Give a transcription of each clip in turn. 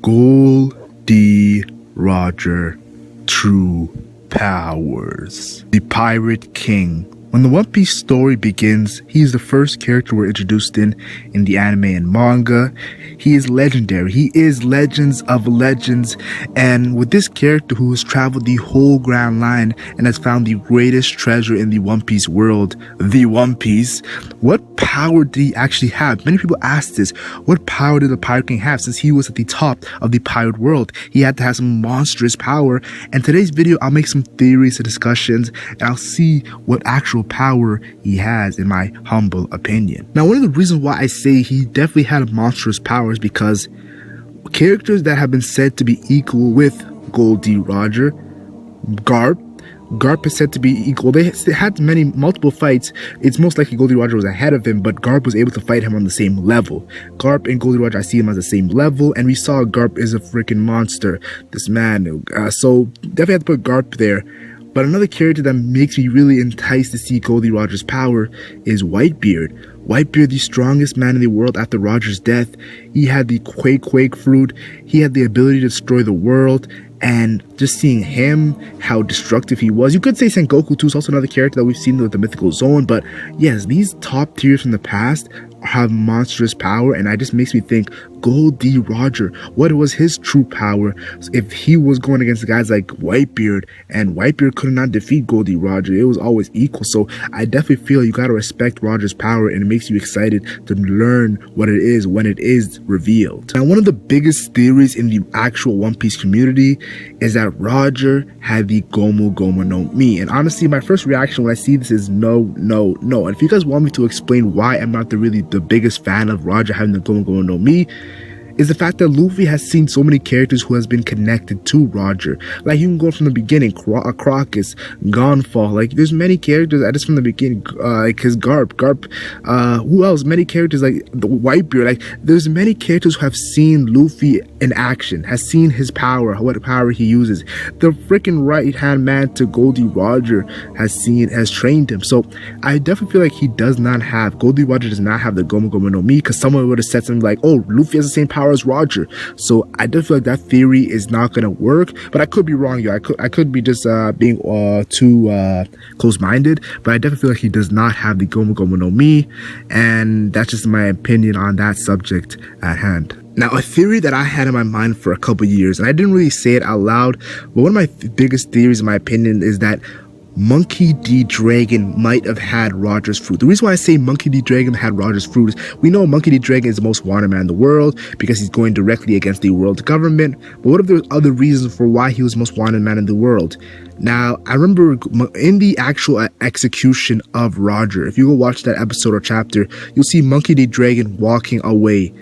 Gol D Roger True powers. The Pirate King. When the One Piece story begins, he is the first character we're introduced in the anime and manga. He is legendary. He is legends of legends. And with this character who has traveled the whole Grand Line and has found the greatest treasure in the One Piece world, the One Piece, what power did he actually have? Many people ask this. What power did the Pirate King have? Since he was at the top of the pirate world, he had to have some monstrous power. And today's video, I'll make some theories and discussions, and I'll see what actual power he has, in my humble opinion. Now, one of the reasons why I say he definitely had monstrous powers because characters that have been said to be equal with Gol D Roger, Garp is said to be equal. They had multiple fights. It's most likely Gol D Roger was ahead of him, but Garp was able to fight him on the same level. Garp and Gol D Roger, I see him as the same level, and we saw Garp is a freaking monster. This man, so definitely have to put Garp there. But another character that makes me really enticed to see Gol D Roger's power is Whitebeard. Whitebeard, the strongest man in the world after Roger's death. He had the Quake fruit. He had the ability to destroy the world. And just seeing him, how destructive he was. You could say Sengoku too is also another character that we've seen with the Mythical Zone. But yes, these top tiers from the past have monstrous power, and it just makes me think, Gol D Roger, what was his true power if he was going against guys like Whitebeard, and Whitebeard could not defeat Gol D Roger? It was always equal. So I definitely feel you gotta respect Roger's power, and it makes you excited to learn what it is when it is revealed. Now, one of the biggest theories in the actual One Piece community is that Roger had the Gomu Gomu no Mi, and honestly my first reaction when I see this is no. And if you guys want me to explain why I'm not the biggest fan of Roger having the Gomu Gomu no Mi, is the fact that Luffy has seen so many characters who has been connected to Roger. Like, you can go from the beginning, Crocus, Gonfall, like there's many characters just from the beginning, like his Garp, who else? Many characters like the Whitebeard, like there's many characters who have seen Luffy in action, has seen his power, what power he uses. The freaking right-hand man to Gol D Roger has trained him. So I definitely feel like Gol D Roger does not have the Gomu Gomu no Mi, because someone would have said something like, oh, Luffy has the same power as Roger. So I definitely feel like that theory is not going to work, but I could be wrong, yo. I could be just being too close-minded, but I definitely feel like he does not have the Gomu Gomu no Mi, and that's just my opinion on that subject at hand. Now, a theory that I had in my mind for a couple years, and I didn't really say it out loud, but one of my biggest theories in my opinion is that Monkey D. Dragon might have had Roger's fruit. The reason why I say Monkey D. Dragon had Roger's fruit is we know Monkey D. Dragon is the most wanted man in the world because he's going directly against the world government. But what if there's other reasons for why he was the most wanted man in the world? Now, I remember in the actual execution of Roger, if you go watch that episode or chapter, you'll see Monkey D. Dragon walking away.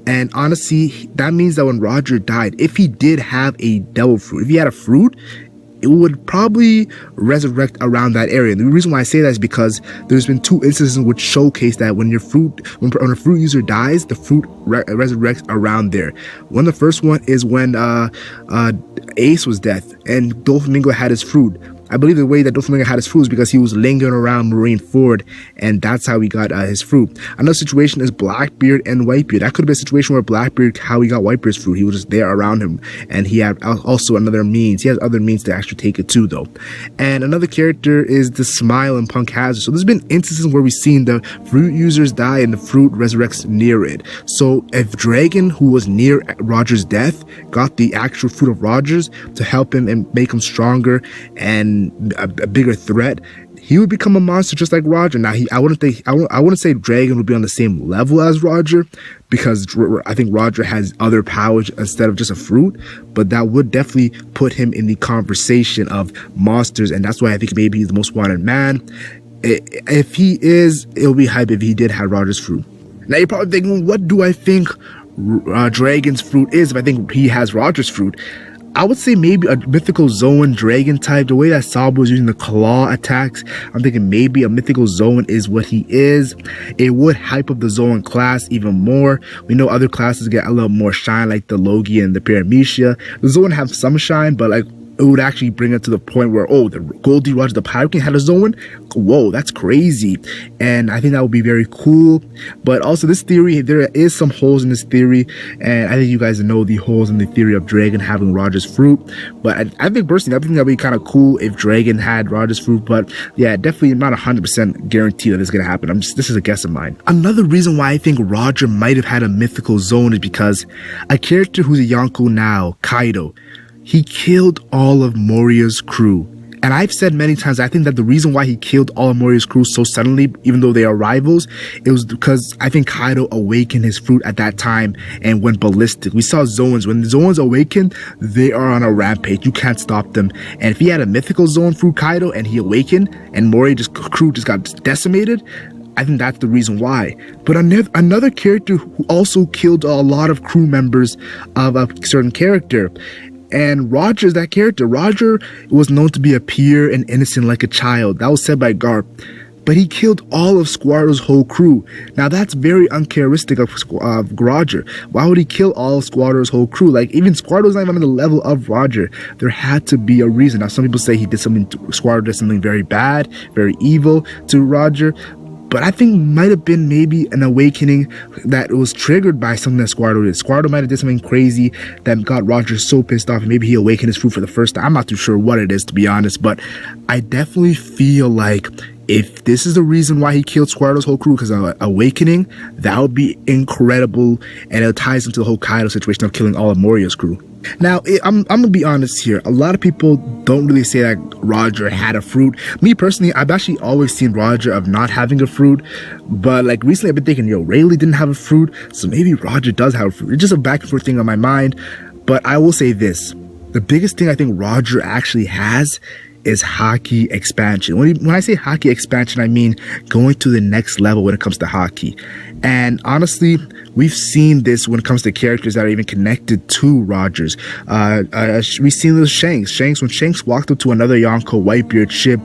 And honestly, that means that when Roger died, if he did have a devil fruit, if he had a fruit, it would probably resurrect around that area. The reason why I say that is because there's been two instances which showcase that when a fruit user dies, the fruit resurrects around there. One of the first one is when Ace was dead and Doflamingo had his fruit. I believe the way that Doflamingo had his fruit is because he was lingering around Marineford, and that's how he got his fruit. Another situation is Blackbeard and Whitebeard. That could have been a situation where Blackbeard, how he got Whitebeard's fruit, he was just there around him, and he had also another means. He has other means to actually take it too, though. And another character is the Smile in Punk Hazard. So there's been instances where we've seen the fruit users die and the fruit resurrects near it. So if Dragon, who was near Roger's death, got the actual fruit of Roger's to help him and make him stronger and a bigger threat, he would become a monster just like Roger. Now, I wouldn't say Dragon would be on the same level as Roger, because I think Roger has other powers instead of just a fruit, but that would definitely put him in the conversation of monsters, and that's why I think maybe he's the most wanted man. If he is, it'll be hype if he did have Roger's fruit. Now, you're probably thinking, what do I think Dragon's fruit is if I think he has Roger's fruit? I would say maybe a Mythical Zone Dragon type. The way that Sabo was using the claw attacks, I'm thinking maybe a Mythical Zone is what he is. It would hype up the Zone class even more. We know other classes get a little more shine, like the Logia and the Paramecia. The Zone have some shine, but like it would actually bring it to the point where, oh, the Gol D Roger the Pirate King had a Zoan. Whoa, that's crazy. And I think that would be very cool. But also this theory, there is some holes in this theory, and I think you guys know the holes in the theory of Dragon having Roger's fruit. But I think personally, I think that'd be kind of cool if Dragon had Roger's fruit. But yeah, definitely not 100% guarantee that it's gonna happen. This is a guess of mine. Another reason why I think Roger might have had a mythical Zoan is because a character who's a Yonko now, Kaido, he killed all of Moria's crew. And I've said many times, I think that the reason why he killed all of Moria's crew so suddenly, even though they are rivals, it was because I think Kaido awakened his fruit at that time and went ballistic. We saw Zoans. When the Zoans awaken, they are on a rampage. You can't stop them. And if he had a mythical Zoan through Kaido and he awakened and Moria's crew just got decimated, I think that's the reason why. But another character who also killed a lot of crew members of a certain character, and Roger is that character. Roger was known to be a pure and innocent like a child. That was said by Garp. But he killed all of Squarto's whole crew. Now that's very uncharacteristic of Roger. Why would he kill all of Squarto's whole crew? Like, even Squarto's not even on the level of Roger. There had to be a reason. Now some people say Squarto did something very bad, very evil to Roger. But I think might have been maybe an awakening that was triggered by something that Squarto did. Squarto might have did something crazy that got Roger so pissed off, and maybe he awakened his fruit for the first time. I'm not too sure what it is, to be honest, but I definitely feel like if this is the reason why he killed Squarto's whole crew, because of awakening, that would be incredible, and it ties into the whole Kaido situation of killing all of Moria's crew. Now, I'm gonna be honest here. A lot of people don't really say that Roger had a fruit. Me personally, I've actually always seen Roger of not having a fruit, but like recently I've been thinking, yo, Rayleigh didn't have a fruit, so maybe Roger does have a fruit. It's just a back and forth thing on my mind. But I will say this: the biggest thing I think Roger actually has is Haki expansion. When I say Haki expansion, I mean going to the next level when it comes to Haki. And honestly, we've seen this when it comes to characters that are even connected to Rogers. We've seen this with Shanks. When Shanks walked up to another Yonko Whitebeard ship,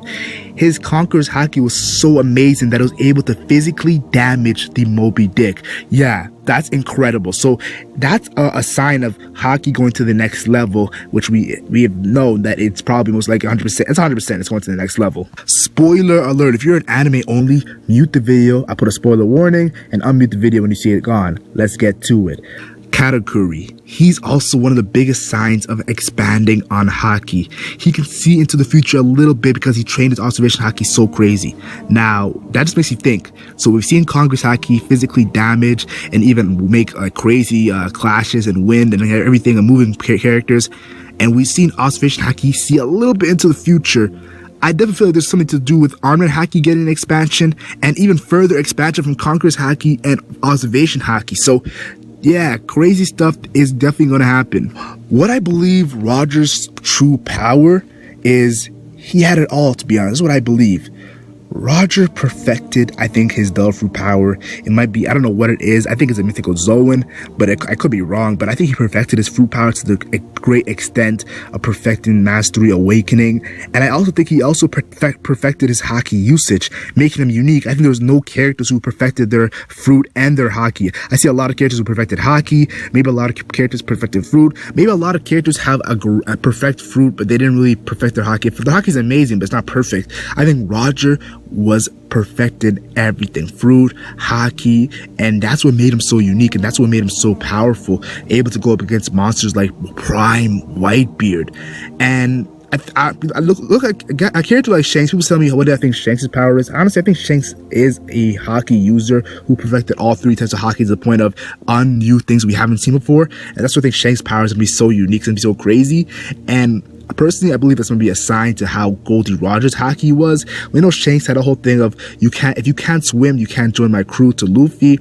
his Conqueror's Haki was so amazing that it was able to physically damage the Moby Dick. Yeah, that's incredible. So that's a sign of Haki going to the next level, which we have known that it's probably most likely 100%. It's 100%. It's going to the next level. Spoiler alert: if you're an anime only, mute the video. I put a spoiler warning, and unmute the video when you see it gone. Let's get to it. Katakuri. He's also one of the biggest signs of expanding on Haki. He can see into the future a little bit because he trained his observation Haki so crazy. Now, that just makes you think. So we've seen Congress Haki physically damage and even make crazy clashes and wind and everything and moving characters. And we've seen observation Haki see a little bit into the future. I definitely feel like there's something to do with Armament Haki getting an expansion and even further expansion from Conqueror's Haki and observation Haki. So yeah, crazy stuff is definitely going to happen. What I believe Roger's true power is, he had it all, to be honest. That's what I believe. Roger perfected, I think, his Devil Fruit power. It might be, I don't know what it is. I think it's a mythical Zoan, but I could be wrong. But I think he perfected his fruit power to the great extent of perfecting Mastery Awakening. And I also think he also perfected his Haki usage, making him unique. I think there was no characters who perfected their fruit and their Haki. I see a lot of characters who perfected Haki, maybe a lot of characters perfected fruit, maybe a lot of characters have a perfect fruit, but they didn't really perfect their Haki. The Haki is amazing, but it's not perfect. I think Roger was perfected everything, fruit, Haki, and that's what made him so unique, and that's what made him so powerful, able to go up against monsters like Prime Whitebeard. And I look at a character like Shanks. People tell me, what do I think Shanks' power is? Honestly, I think Shanks is a Haki user who perfected all three types of Haki to the point of new things we haven't seen before, and that's what I think Shanks' power is going to be so unique and be so crazy. And personally, I believe that's going to be a sign to how Gol D Roger's Haki was. We know Shanks had a whole thing of, if you can't swim, you can't join my crew, to Luffy.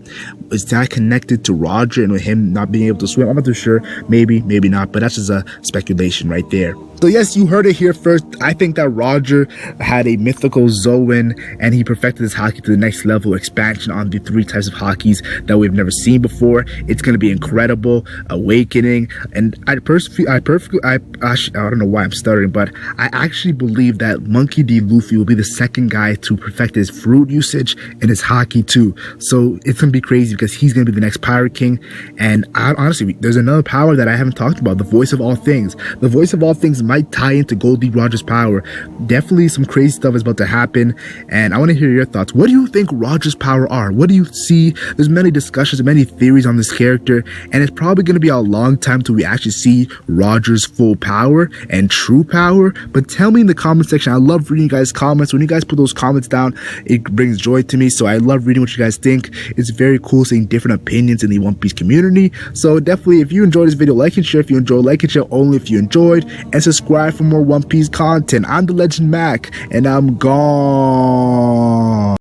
Is that connected to Roger and with him not being able to swim? I'm not too sure. Maybe, maybe not, but that's just a speculation right there. So yes, you heard it here first. I think that Roger had a mythical Zoan and he perfected his Haki to the next level, expansion on the three types of Hakis that we've never seen before. It's going to be incredible, awakening. And I don't know why I'm stuttering, but I actually believe that Monkey D. Luffy will be the second guy to perfect his fruit usage and his Haki too. So it's going to be crazy because he's going to be the next Pirate King. And honestly, there's another power that I haven't talked about, the Voice of All Things. The Voice of All Things might tie into Gol D Roger's power. Definitely some crazy stuff is about to happen, and I want to hear your thoughts. What do you think Roger's power are? What do you see? There's many discussions, many theories on this character, and it's probably going to be a long time till we actually see Roger's full power and true power. But tell me in the comment section. I love reading you guys' comments. When you guys put those comments down, it brings joy to me, so I love reading what you guys think. It's very cool seeing different opinions in the One Piece community. So definitely, if you enjoyed this video, like and share. If you enjoyed, like and share only if you enjoyed, and subscribe for more One Piece content. I'm the LegendMac, and I'm gone.